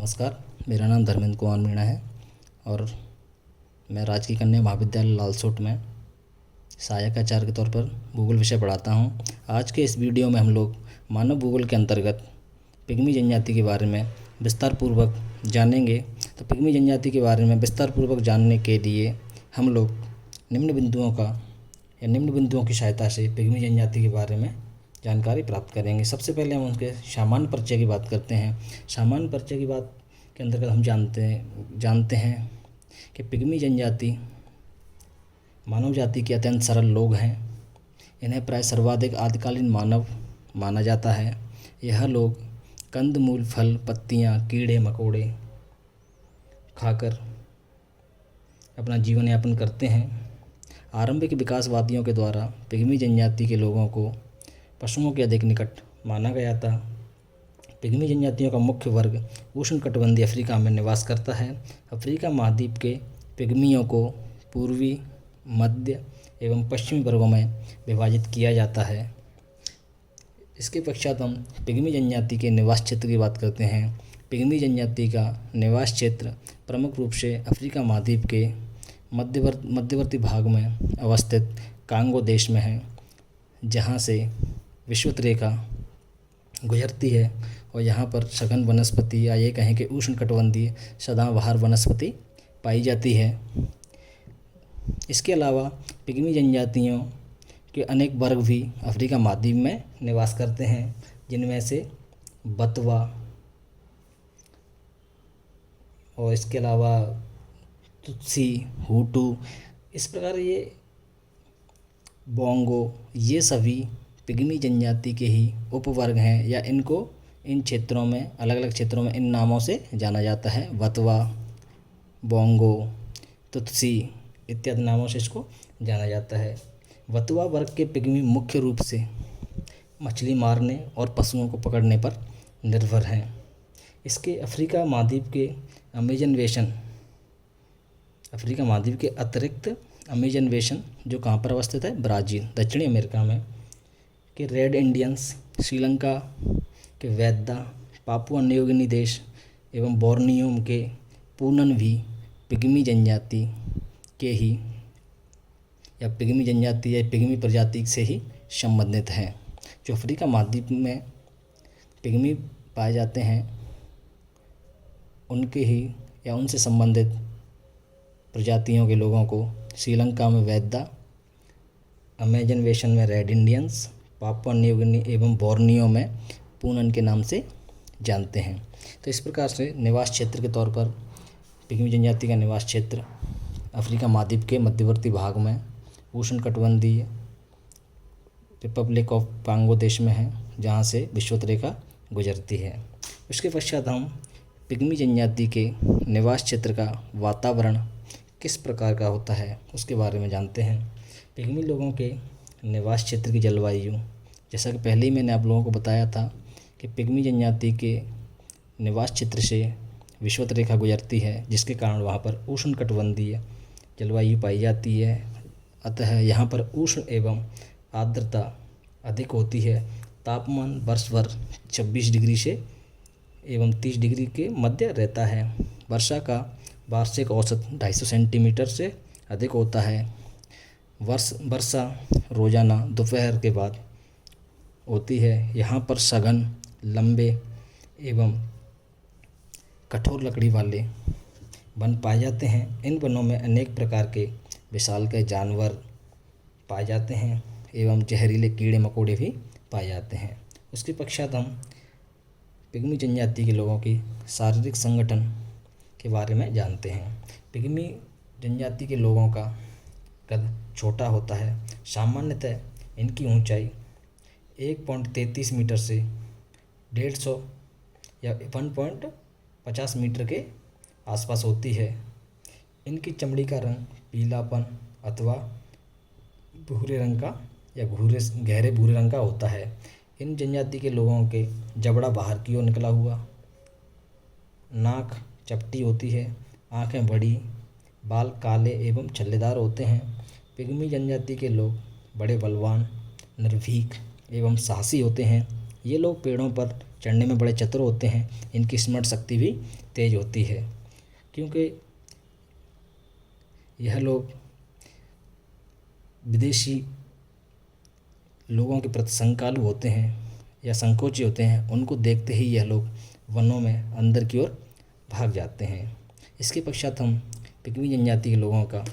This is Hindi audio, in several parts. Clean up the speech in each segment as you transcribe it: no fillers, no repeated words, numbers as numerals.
नमस्कार। मेरा नाम धर्मेंद्र कुमार मीणा है और मैं राजकीय कन्या महाविद्यालय लालसोट में सहायक आचार्य के तौर पर भूगोल विषय पढ़ाता हूँ। आज के इस वीडियो में हम लोग मानव भूगोल के अंतर्गत पिग्मी जनजाति के बारे में विस्तार पूर्वक जानेंगे। तो पिग्मी जनजाति के बारे में विस्तार पूर्वक जानने के लिए हम लोग निम्न बिंदुओं की सहायता से पिग्मी जनजाति के बारे में जानकारी प्राप्त करेंगे। सबसे पहले हम उनके सामान्य परिचय की बात करते हैं। सामान्य परिचय की बात के अंतर्गत हम जानते हैं कि पिग्मी जनजाति मानव जाति के अत्यंत सरल लोग हैं। इन्हें प्राय सर्वाधिक आदिकालीन मानव माना जाता है। यह लोग कंदमूल, फल, पत्तियां, कीड़े मकोड़े खाकर अपना जीवन यापन करते हैं। आरंभिक विकासवादियों के द्वारा पिग्मी जनजाति के लोगों को पशुओं के अधिक निकट माना गया था। पिग्मी जनजातियों का मुख्य वर्ग उष्णकटिबंधीय अफ्रीका में निवास करता है। अफ्रीका महाद्वीप के पिग्मियों को पूर्वी, मध्य एवं पश्चिमी वर्गों में विभाजित किया जाता है। इसके पश्चात हम पिग्मी जनजाति के निवास क्षेत्र की बात करते हैं। पिग्मी जनजाति का निवास क्षेत्र प्रमुख रूप से अफ्रीका महाद्वीप के मध्यवर्ती भाग में अवस्थित कांगो देश में है, जहाँ से विषुवत रेखा गुजरती है और यहाँ पर सघन वनस्पति या ये कहें कि उष्णकटिबंधीय सदाबहार वनस्पति पाई जाती है। इसके अलावा पिग्मी जनजातियों के अनेक वर्ग भी अफ्रीका महाद्वीप में निवास करते हैं, जिनमें से बतवा और इसके अलावा तुत्सी, हुटू, इस प्रकार ये बोंगो, ये सभी पिग्मी जनजाति के ही उपवर्ग हैं या इनको इन क्षेत्रों में अलग अलग क्षेत्रों में इन नामों से जाना जाता है। बतवा, बोंगो, तुत्सी इत्यादि नामों से इसको जाना जाता है। बतवा वर्ग के पिग्मी मुख्य रूप से मछली मारने और पशुओं को पकड़ने पर निर्भर हैं। इसके अफ्रीका महाद्वीप के अतिरिक्त अमेजन बेसिन जो कहाँ पर अवस्थित है, ब्राज़ील, दक्षिणी अमेरिका में, के रेड इंडियंस, श्रीलंका के वैद्या, पापुआ न्यू गिनी देश एवं बोर्नियो के पूनन भी पिग्मी जनजाति के ही या पिग्मी जनजाति या पिग्मी प्रजाति से ही संबंधित हैं। जो अफ्रीका महाद्वीप में पिग्मी पाए जाते हैं उनके ही या उनसे संबंधित प्रजातियों के लोगों को श्रीलंका में वैद्या, अमेजन बेसिन में red Indians, Papua New Guinea एवं बोर्नियो में पूनन के नाम से जानते हैं। तो इस प्रकार से निवास क्षेत्र के तौर पर पिग्मी जनजाति का निवास क्षेत्र अफ्रीका महाद्वीप के मध्यवर्ती भाग में उष्णकटिबंधीय रिपब्लिक ऑफ कांगो देश में है, जहाँ से विषुवत रेखा गुजरती है। उसके पश्चात हम पिग्मी जनजाति के निवास क्षेत्र का वातावरण किस प्रकार का होता है उसके बारे में जानते हैं। पिग्मी लोगों के निवास क्षेत्र की जलवायु, जैसा कि पहले ही मैंने आप लोगों को बताया था कि पिग्मी जनजाति के निवास क्षेत्र से विषुवत रेखा गुजरती है, जिसके कारण वहाँ पर उष्णकटिबंधीय जलवायु पाई जाती है। अतः यहाँ पर उष्ण एवं आर्द्रता अधिक होती है। तापमान वर्ष भर 26 डिग्री से एवं 30 डिग्री के मध्य रहता है। वर्षा का वार्षिक औसत 250 सेंटीमीटर से अधिक होता है। वर्षा रोजाना दोपहर के बाद होती है। यहाँ पर सघन, लंबे एवं कठोर लकड़ी वाले वन पाए जाते हैं। इन वनों में अनेक प्रकार के विशालकाय जानवर पाए जाते हैं एवं जहरीले कीड़े मकोड़े भी पाए जाते हैं। उसके पश्चात हम पिग्मी जनजाति के लोगों की शारीरिक संगठन के बारे में जानते हैं। पिग्मी जनजाति के लोगों का कद छोटा होता है। सामान्यतः इनकी ऊंचाई 1.33 मीटर से 150 या 1.50 मीटर के आसपास होती है। इनकी चमड़ी का रंग पीलापन अथवा भूरे रंग का या गहरे भूरे रंग का होता है। इन जनजाति के लोगों के जबड़ा बाहर की ओर निकला हुआ, नाक चपटी होती है, आँखें बड़ी, बाल काले एवं छल्लेदार होते हैं। पिग्मी जनजाति के लोग बड़े बलवान, निर्भीक एवं साहसी होते हैं। ये लोग पेड़ों पर चढ़ने में बड़े चतुर होते हैं। इनकी स्मरण शक्ति भी तेज होती है, क्योंकि यह लोग विदेशी लोगों के प्रति शंकालु होते हैं या संकोची होते हैं। उनको देखते ही यह लोग वनों में अंदर की ओर भाग जाते हैं। इसके पश्चात हम पिग्मी जनजाति के लोगों का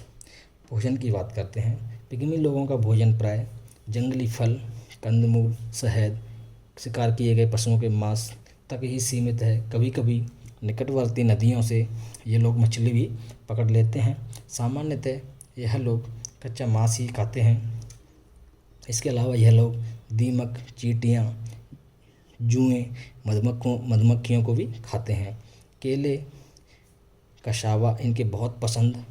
भोजन की बात करते हैं। पिग्मी लोगों का भोजन प्राय जंगली फल, कंदमूल, शहद, शिकार किए गए पशुओं के मांस तक ही सीमित है। कभी कभी निकटवर्ती नदियों से ये लोग मछली भी पकड़ लेते हैं। सामान्यतः यह लोग कच्चा मांस ही खाते हैं। इसके अलावा यह लोग दीमक, चींटियाँ, जुएँ, मधुमक्खियों को भी खाते हैं। केले, कसावा इनके बहुत पसंद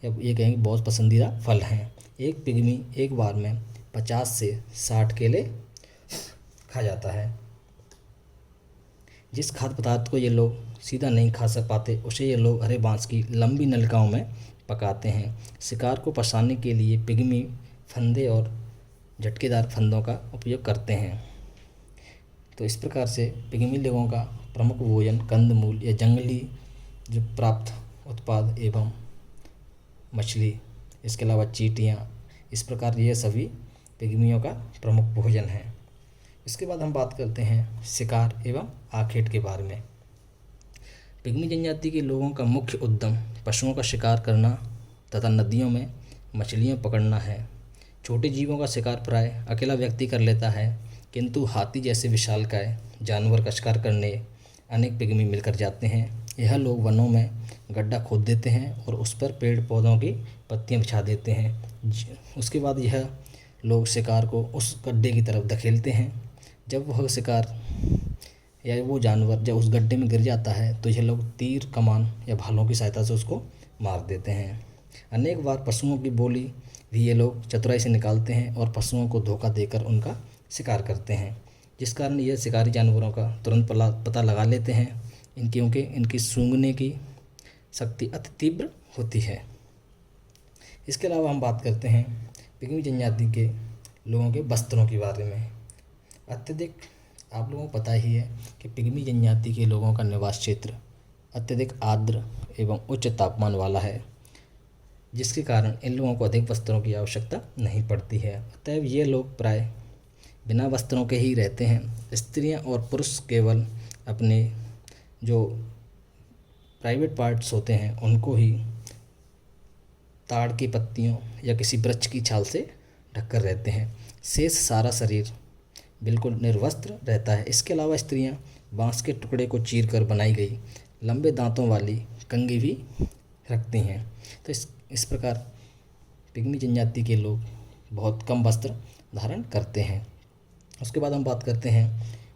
या ये कहेंगे बहुत पसंदीदा फल हैं। एक पिग्मी एक बार में 50 से 60 केले खा जाता है। जिस खाद्य पदार्थ को ये लोग सीधा नहीं खा पाते, उसे ये लोग हरे बांस की लंबी नलिकाओं में पकाते हैं। शिकार को फंसाने के लिए पिग्मी फंदे और झटकेदार फंदों का उपयोग करते हैं। तो इस प्रकार से पिग्मी लोगों का प्रमुख भोजन कंदमूल या जंगली जो प्राप्त उत्पाद एवं मछली, इसके अलावा चींटियाँ, इस प्रकार ये सभी पिग्मियों का प्रमुख भोजन है। इसके बाद हम बात करते हैं शिकार एवं आखेट के बारे में। पिग्मी जनजाति के लोगों का मुख्य उद्यम पशुओं का शिकार करना तथा नदियों में मछलियाँ पकड़ना है। छोटे जीवों का शिकार प्राय अकेला व्यक्ति कर लेता है, किंतु हाथी जैसे विशालकाय जानवर का शिकार करने अनेक पिग्मी मिलकर जाते हैं। यह लोग वनों में गड्ढा खोद देते हैं और उस पर पेड़ पौधों की पत्तियां बिछा देते हैं। उसके बाद यह लोग शिकार को उस गड्ढे की तरफ धकेलते हैं। जब वह शिकार या वो जानवर जब उस गड्ढे में गिर जाता है तो यह लोग तीर, कमान या भालों की सहायता से उसको मार देते हैं। अनेक बार पशुओं की बोली भी ये लोग चतुराई से निकालते हैं और पशुओं को धोखा देकर उनका शिकार करते हैं, जिस कारण यह शिकारी जानवरों का तुरंत पता लगा लेते हैं, क्योंकि इनकी सूंघने की शक्ति अति तीव्र होती है। इसके अलावा हम बात करते हैं पिग्मी जनजाति के लोगों के वस्त्रों के बारे में। अत्यधिक आप लोगों को पता ही है कि पिग्मी जनजाति के लोगों का निवास क्षेत्र अत्यधिक आर्द्र एवं उच्च तापमान वाला है, जिसके कारण इन लोगों को अधिक वस्त्रों की आवश्यकता नहीं पड़ती है। अतएव ये लोग प्राय बिना वस्त्रों के ही रहते हैं। स्त्रियां और पुरुष केवल अपने जो प्राइवेट पार्ट्स होते हैं उनको ही ताड़ की पत्तियों या किसी वृक्ष की छाल से ढककर रहते हैं। शेष सारा शरीर बिल्कुल निर्वस्त्र रहता है। इसके अलावा स्त्रियां बांस के टुकड़े को चीर कर बनाई गई लंबे दांतों वाली कंघी भी रखती हैं। तो इस प्रकार पिग्मी जनजाति के लोग बहुत कम वस्त्र धारण करते हैं। उसके बाद हम बात करते हैं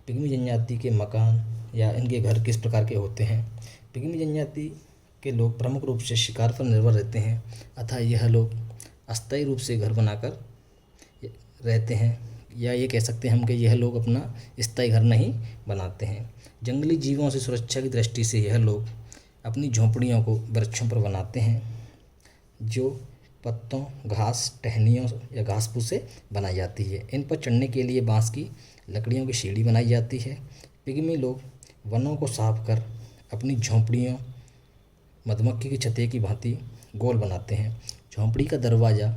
पिग्मी जनजाति के मकान या इनके घर किस प्रकार के होते हैं। पिग्मी जनजाति के लोग प्रमुख रूप से शिकार पर निर्भर रहते हैं, अतः यह लोग अस्थायी रूप से घर बनाकर रहते हैं, या ये कह सकते हैं हम कि यह लोग अपना स्थायी घर नहीं बनाते हैं। जंगली जीवों से सुरक्षा की दृष्टि से यह लोग अपनी झोंपड़ियों को वृक्षों पर बनाते हैं, जो पत्तों, घास, टहनियों या घास फूस से बनाई जाती है। इन पर चढ़ने के लिए बांस की लकड़ियों की सीढ़ी बनाई जाती है। पिग्मी लोग वनों को साफ कर अपनी झोंपड़ियों मधुमक्खी की छत्ते की भांति गोल बनाते हैं। झोंपड़ी का दरवाज़ा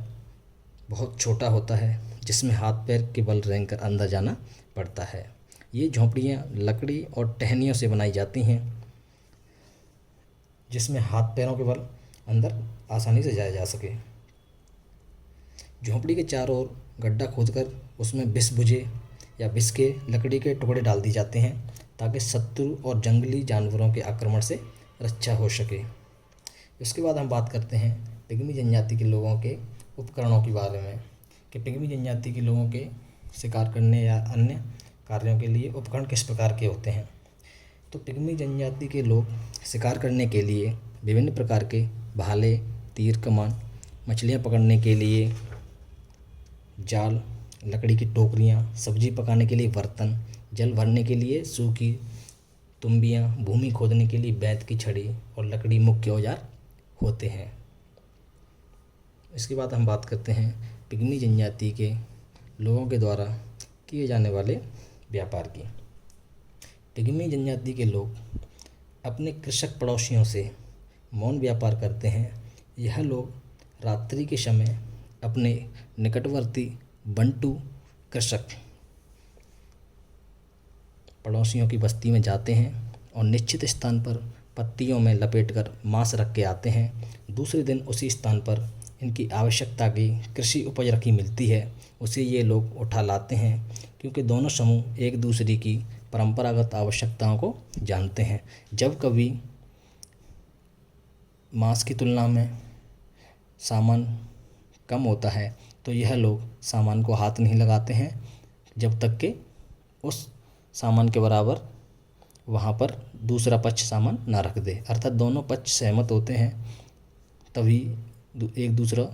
बहुत छोटा होता है, जिसमें हाथ पैर के बल रेंग कर अंदर जाना पड़ता है। ये झोंपड़ियाँ लकड़ी और टहनियों से बनाई जाती हैं, जिसमें हाथ पैरों के बल अंदर आसानी से जाया जा सके। झोंपड़ी के चारों ओर गड्ढा खोदकर उसमें विष बुझे या विष के लकड़ी के टुकड़े डाल दिए जाते हैं, ताकि शत्रु और जंगली जानवरों के आक्रमण से रक्षा हो सके। इसके बाद हम बात करते हैं पिग्मी जनजाति के लोगों के उपकरणों के बारे में, कि पिग्मी जनजाति के लोगों के शिकार करने या अन्य कार्यों के लिए उपकरण किस प्रकार के होते हैं। तो पिग्मी जनजाति के लोग शिकार करने के लिए विभिन्न प्रकार के भाले, तीर, कमान, मछलियाँ पकड़ने के लिए जाल, लकड़ी की टोकरियाँ, सब्जी पकाने के लिए बर्तन, जल भरने के लिए सूखी तुम्बियाँ, भूमि खोदने के लिए बैत की छड़ी और लकड़ी मुख्य औजार होते हैं। इसके बाद हम बात करते हैं पिग्मी जनजाति के लोगों के द्वारा किए जाने वाले व्यापार की। पिग्मी जनजाति के लोग अपने कृषक पड़ोसियों से मौन व्यापार करते हैं। यह लोग रात्रि के समय अपने निकटवर्ती बंटू कृषक पड़ोसियों की बस्ती में जाते हैं और निश्चित स्थान पर पत्तियों में लपेटकर मांस रख के आते हैं। दूसरे दिन उसी स्थान पर इनकी आवश्यकता की कृषि उपज रखी मिलती है, उसे ये लोग उठा लाते हैं, क्योंकि दोनों समूह एक दूसरे की परंपरागत आवश्यकताओं को जानते हैं। जब कभी मांस की तुलना में सामान कम होता है तो यह लोग सामान को हाथ नहीं लगाते हैं जब तक कि उस सामान के बराबर वहाँ पर दूसरा पक्ष सामान ना रख दे। अर्थात दोनों पक्ष सहमत होते हैं तभी एक दूसरा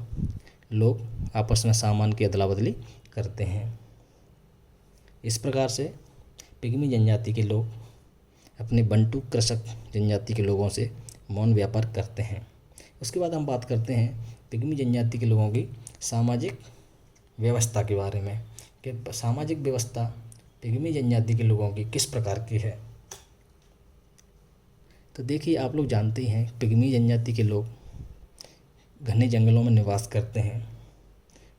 लोग आपस में सामान की अदला बदली करते हैं। इस प्रकार से पिग्मी जनजाति के लोग अपने बंटू कृषक जनजाति के लोगों से मौन व्यापार करते हैं। उसके बाद हम बात करते हैं पिग्मी जनजाति के लोगों की सामाजिक व्यवस्था के बारे में कि सामाजिक व्यवस्था पिग्मी जनजाति के लोगों की किस प्रकार की है। तो देखिए, आप लोग जानते ही हैं पिग्मी जनजाति के लोग घने जंगलों में निवास करते हैं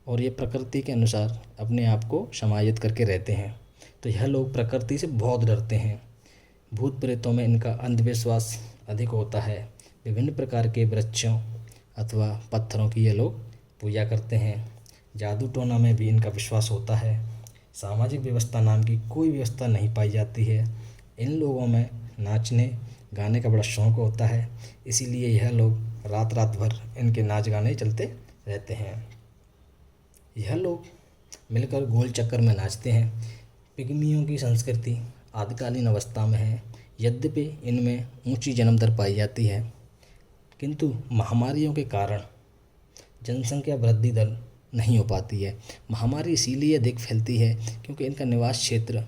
और ये प्रकृति के अनुसार अपने आप को समायोजित करके रहते हैं। तो यह लोग प्रकृति से बहुत डरते हैं। भूत प्रेतों में इनका अंधविश्वास अधिक होता है। विभिन्न प्रकार के वृक्षों अथवा पत्थरों की ये लोग पूजा करते हैं। जादू टोना में भी इनका विश्वास होता है। सामाजिक व्यवस्था नाम की कोई व्यवस्था नहीं पाई जाती है। इन लोगों में नाचने गाने का बड़ा शौक़ होता है, इसीलिए यह लोग रात रात भर इनके नाच गाने चलते रहते हैं। यह लोग मिलकर गोल चक्कर में नाचते हैं। पिग्मियों की संस्कृति आदिकालीन अवस्था में है। यद्यपि इनमें ऊंची जन्म दर पाई जाती है, किंतु महामारियों के कारण जनसंख्या वृद्धि दर नहीं हो पाती है। महामारी इसीलिए अधिक फैलती है क्योंकि इनका निवास क्षेत्र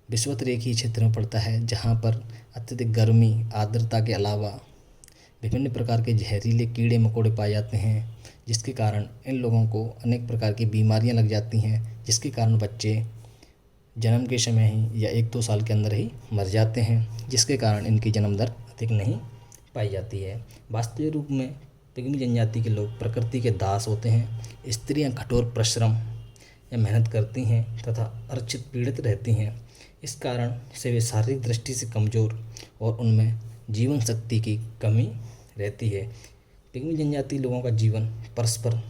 विषुवत रेखीय क्षेत्र में पड़ता है, जहाँ पर अत्यधिक गर्मी, आर्द्रता के अलावा विभिन्न प्रकार के जहरीले कीड़े मकोड़े पाए जाते हैं, जिसके कारण इन लोगों को अनेक प्रकार की बीमारियां लग जाती हैं, जिसके कारण बच्चे जन्म के समय ही या 1-2 साल के अंदर ही मर जाते हैं, जिसके कारण इनकी जन्म दर अधिक नहीं पाई जाती है। वास्तविक रूप में पिग्मी जनजाति के लोग प्रकृति के दास होते हैं। स्त्रियां कठोर परिश्रम या मेहनत करती हैं तथा अर्चित पीड़ित रहती हैं। इस कारण से वे शारीरिक दृष्टि से कमज़ोर और उनमें जीवन शक्ति की कमी रहती है। पिग्मी जनजाति लोगों का जीवन परस्पर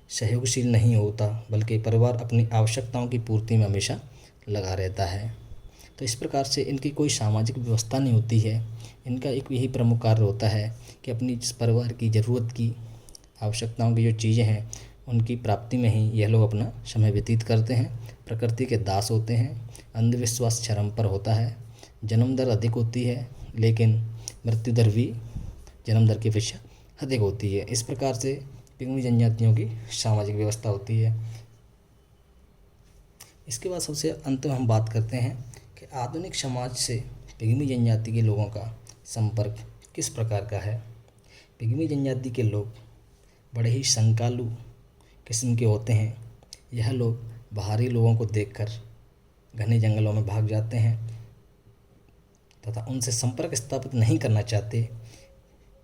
सहयोगशील नहीं होता, बल्कि परिवार अपनी आवश्यकताओं की पूर्ति में हमेशा लगा रहता है। तो इस प्रकार से इनकी कोई सामाजिक व्यवस्था नहीं होती है। इनका एक यही प्रमुख कार्य होता है कि अपनी जिस परिवार की ज़रूरत की आवश्यकताओं की जो चीज़ें हैं उनकी प्राप्ति में ही यह लोग अपना समय व्यतीत करते हैं। प्रकृति के दास होते हैं। अंधविश्वास चरम पर होता है। जन्म दर अधिक होती है, लेकिन मृत्यु दर भी जन्म दर की अपेक्षा अधिक होती है। इस प्रकार से पिग्मी जनजातियों की सामाजिक व्यवस्था होती है। इसके बाद सबसे अंत में हम बात करते हैं कि आधुनिक समाज से पिग्मी जनजाति के लोगों का संपर्क किस प्रकार का है। पिग्मी जनजाति के लोग बड़े ही संकालु किस्म के होते हैं। यह लोग बाहरी लोगों को देखकर घने जंगलों में भाग जाते हैं तथा उनसे संपर्क स्थापित नहीं करना चाहते,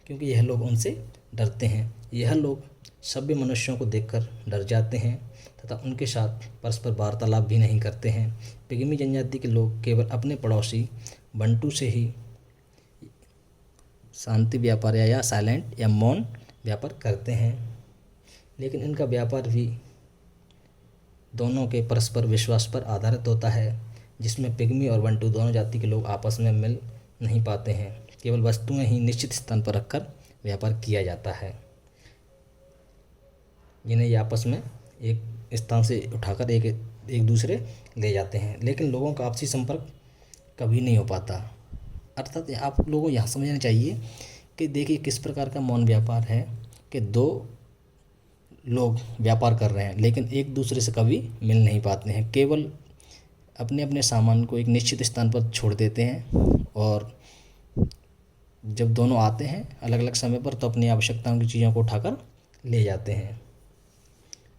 क्योंकि यह लोग उनसे डरते हैं। यह लोग सभ्य मनुष्यों को देखकर डर जाते हैं तथा उनके साथ परस्पर वार्तालाप भी नहीं करते हैं। पिग्मी जनजाति के लोग केवल अपने पड़ोसी बंटू से ही शांति व्यापार या साइलेंट या मौन व्यापार करते हैं, लेकिन इनका व्यापार भी दोनों के परस्पर विश्वास पर आधारित होता है, जिसमें पिग्मी और बंटू दोनों जाति के लोग आपस में मिल नहीं पाते हैं। केवल वस्तुएं ही निश्चित स्थान पर रखकर व्यापार किया जाता है, जिन्हें ये आपस में एक स्थान से उठाकर एक दूसरे ले जाते हैं, लेकिन लोगों का आपसी संपर्क कभी नहीं हो पाता। अर्थात आप लोगों को यहाँ समझना चाहिए कि देखिए किस प्रकार का मौन व्यापार है कि 2 लोग व्यापार कर रहे हैं, लेकिन एक दूसरे से कभी मिल नहीं पाते हैं। केवल अपने अपने सामान को एक निश्चित स्थान पर छोड़ देते हैं और जब दोनों आते हैं अलग अलग समय पर तो अपनी आवश्यकताओं की चीज़ों को उठाकर ले जाते हैं।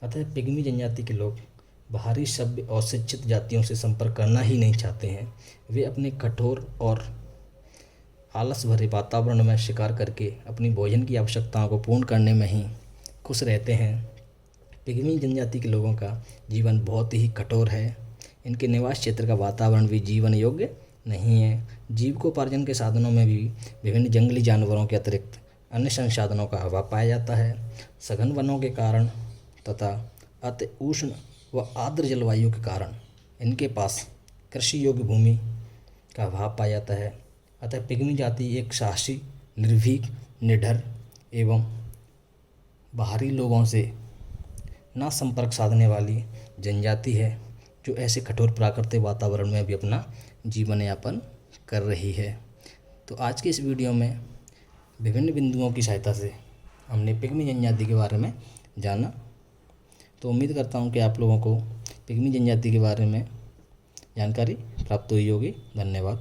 अतः पिग्मी जनजाति के लोग बाहरी सभ्य और शिक्षित जातियों से संपर्क करना ही नहीं चाहते हैं। वे अपने कठोर और आलस भरे वातावरण में शिकार करके अपनी भोजन की आवश्यकताओं को पूर्ण करने में ही खुश रहते हैं। पिग्मी जनजाति के लोगों का जीवन बहुत ही कठोर है। इनके निवास क्षेत्र का वातावरण भी जीवन योग्य नहीं है। जीविकोपार्जन के साधनों में भी विभिन्न जंगली जानवरों के अतिरिक्त अन्य संसाधनों का अभाव पाया जाता है। सघन वनों के कारण तथा अति उष्ण व आर्द्र जलवायु के कारण इनके पास कृषि योग्य भूमि का अभाव पाया जाता है। अतः पिग्मी जाति एक साहसी, निर्भीक, निडर एवं बाहरी लोगों से ना संपर्क साधने वाली जनजाति है, जो ऐसे कठोर प्राकृतिक वातावरण में भी अपना जीवन यापन कर रही है। तो आज के इस वीडियो में विभिन्न बिंदुओं की सहायता से हमने पिग्मी जनजाति के बारे में जाना। तो उम्मीद करता हूँ कि आप लोगों को पिग्मी जनजाति के बारे में जानकारी प्राप्त हुई होगी। धन्यवाद।